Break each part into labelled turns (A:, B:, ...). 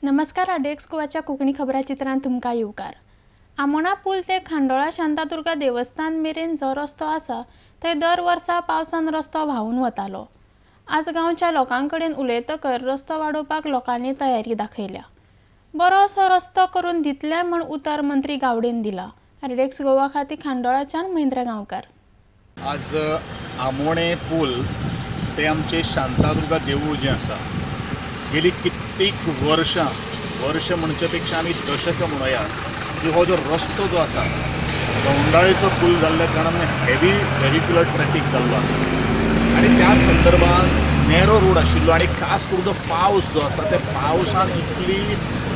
A: नमस्कार. आडेक्स गोवाच्या कोंकणी खबराचित्रांत तुमकां येवकार. आमोणा पूल ते खांडोळा शांतादुर्गा देवस्थान मेरेन जो रस्तो आसा थंय दर वर्सा पावसान रस्तो व्हांवून वतालो. आज गांवच्या लोकांकडेन उलयतकर रस्तो वाडोवपाक लोकांनी तयारी दाखयल्या. बरो असो रस्तो करून दितले म्हूण उतर मंत्री गावडेन दिला. आडेक्स गोवा खातीर खांडोळाच्यान महेंद्र गांवकार.
B: आज आमोणे पूल ते आमचे शांतादुर्गा देवूळ जें आसा गेली कित्येक वर्ष म्हणचे पेक्षा आमी दशक म्हणुया की हो जो रस्तो जो आसा गवंडाळेचो पूल जाल्ल्या कारणान हेवी व्हेहिक्युलर ट्रॅफिक जाल्लो आसा आनी त्या संदर्भात नॅरो रोड आशिल्लो आनी खास करून जो पावस जो आसा त्या पावसान इतली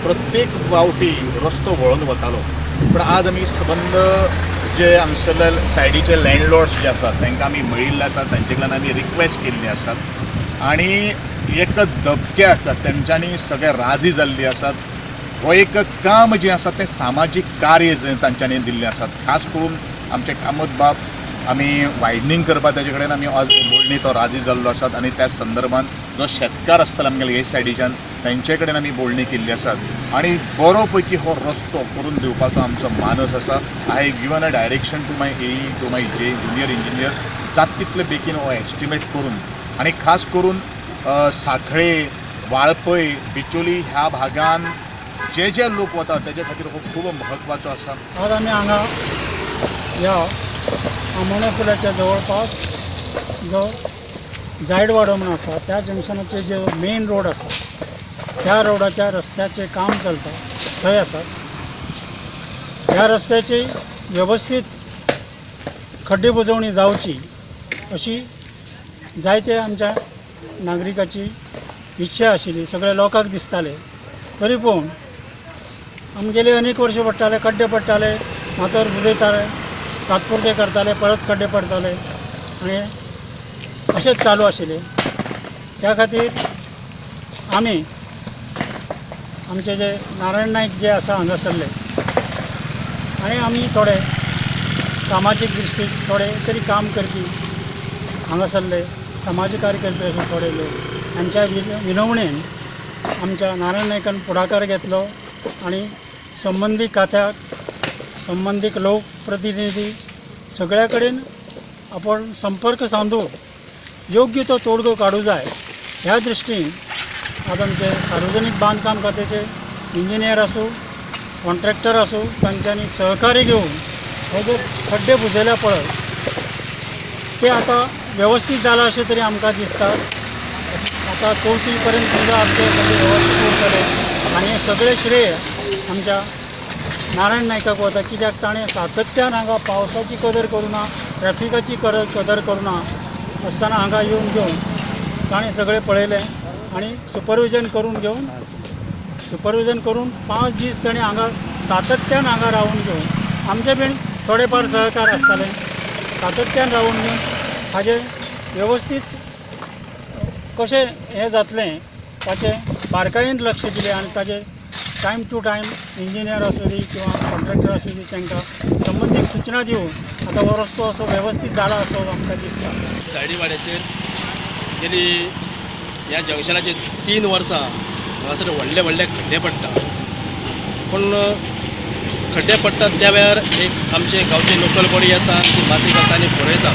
B: प्रत्येक फावटी रस्तो वळून वतालो. पण आज आमी संबंद जे आमचे सायडीचे लँडलॉर्ड्स जे आसात तांकां आमी मेळिल्ले आसात, तांचे कडल्यान आमी रिक्वेस्ट केल्ली आसात आनी एक धपक्याक तेंच्यांनी सगळे राजी जाल्ली आसात. हो एक काम जें आसा तें सामाजीक कार्य जें तांच्यांनी दिल्लें आसात. खास करून आमचे कामत बाब आमी वायडनींग करपा तेजे कडेन आमी आज बोलणी तो राजी जाल्लो आसात आनी त्या संदर्भात जो शेतकार आसतलो आमगेले हे सायडीच्यान तांचे कडेन आमी बोलणी केल्ली आसात आनी बरो पैकी हो रस्तो करून दिवपाचो आमचो मानस आसा. I given a direction to my AE to my junior engineer जाता तितले बेगीन हो एस्टिमेट करून आनी खास करून साखळे, वाळपय, बिचोली ह्या भागान जे लोक वतात तेजे खातीर हो खूब म्हत्वाचो आसा.
C: आज आमी हांगा ह्या आमोणे पुलाच्या जवळपास जो जायडवाडो म्हणून आसा त्या जंक्शनाचे जे मेन रोड आसा त्या रोडाच्या रस्त्याचे काम चलता थंय आसा. ह्या रस्त्याची वेवस्थीत खड्डे बुजवणी जावची अशी जायते आमच्या नागरिकाची इच्छा आशिल्ली, सगळ्या लोकांक दिसताले. तरी पूण आमगेले अनेक वर्ष पडटाले, खड्डे पडटाले, माथ्यावर बुजयताले, तात्पुरते करताले, परत खड्डे पडताले आनी अशेंच चालू आशिल्लें. त्या खातीर आमी आमचे जे नारायण नायक जे आसा हांगासरले आनी आमी थोडे सामाजीक दृश्टीन थोडे तरी काम करपी हांगासरले समाज कार्यकर्ते असे थोडे लोक हांच्या विनवणेन आमच्या नारायण नायकान पुढाकार घेतलो आणि संबंधीत खात्याक संबंधीत लोक प्रतिनिधी सगळ्या कडेन आपण संपर्क साधून योग्य तो तोडगो काडूं जाय. ह्या दृश्टीन आज आमचे सार्वजनीक बांदकाम खात्याचे इंजिनियर आसूं, कॉन्ट्रॅक्टर आसूं, तांच्यांनी सहकार्य घेवन हे जे खड्डे बुजयल्या पळय ते आता व्यवस्थित जाला अशें तरी आमकां दिसता. आता 4 पर्यंत सुद्दां आमचे व्यवस्थीत उरतले आनी हे सगळे श्रेय आमच्या नारायण नायकाक वता. कित्याक ताणें सातत्यान हांगा पावसाची कदर करूना, ट्रॅफिकाची कदर करूना आसतना हांगा येवन घेवन ताणें सगळें पळयलें आनी सुपरविजन करून 5 दीस ताणें हांगा सातत्यान हांगा रावून घेवन आमचे बीन थोडेफार सहकार आसताले. सातत्यान रावून घेवन हाजें वेवस्थीत कशें हें जातलें ताचें बारकायेन लक्ष दिलें आनी ताजें टायम टू टायम इंजिनियर आसूं दी किंवा कॉन्ट्रॅक्टर आसूं दी तांकां संबंदीत सूचना दिवन आतां हो रस्तो असो वेवस्थीत जाला असो आमकां दिसता.
D: सायडी वाड्याचेर गेली ह्या जंक्शनाचेर 3 वर्सां हांगासर व्हडले खड्डे पडटा. पूण खड्डे पडटात त्या वेळार एक आमचे गांवचे लोकल बॉडी येता ती माती घालता आनी पळयता,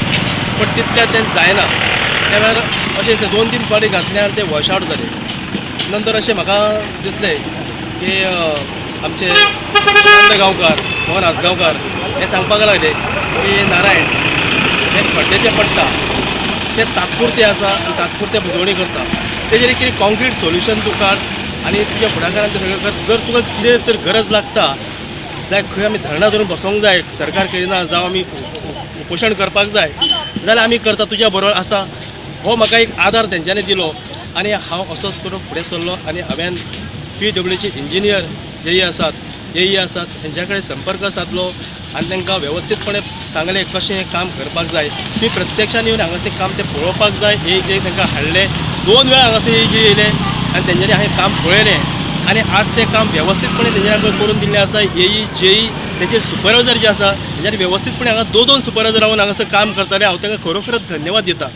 D: पण तितक्या तें जायना. त्या वेळार अशें ते 2-3 फावटी घातल्यार ते वॉश आवट जाले. नंतर अशें म्हाका दिसलें की आमचे आनंद गांवकार, मोहन आसगांवकार हे सांगपाक लागले की नारायण हे खड्डे जे पडटा ते तात्पुरते आसा आनी तात्पुरते बुजवणी करता. तेजेर कितें कॉन्क्रीट सोल्युशन तूं काड आनी तुज्या फुडाकारान तें सगळें कर. जर तुका कितें तर गरज लागता जाल्यार खंय आमी धरणां धरून बसोंक जाय, सरकार करिना जावं आमी उपोशण करपाक जाय जाल्यार आमी करता, तुज्या बरोबर आसा. हो म्हाका एक आदार तेंच्यांनी दिलो आनी हांव असोच करून फुडें सरलो आनी हांवें PWDचे इंजिनियर AE आसात तेंच्या कडेन संपर्क साधलो आनी तांकां वेवस्थीतपणे सांगलें कशें हें काम करपाक जाय. ती प्रत्यक्षान येवन हांगासर काम ते पळोवपाक जाय. जे तांकां हाडलें 2 वेळा हांगासर AE येयले आनी तेंच्यांनी हांवें काम पळयलें आनी आज तें काम वेवस्थीतपणे तेंच्यांनी आमकां करून दिल्लें आसा. AE JE तेंचे सुपरवायझर जे आसा तेंच्यांनी वेवस्थीतपणे हांगा 2 सुपरवायझर रावन हांगासर काम करताले. हांव तांकां खरोखरच धन्यवाद दिता.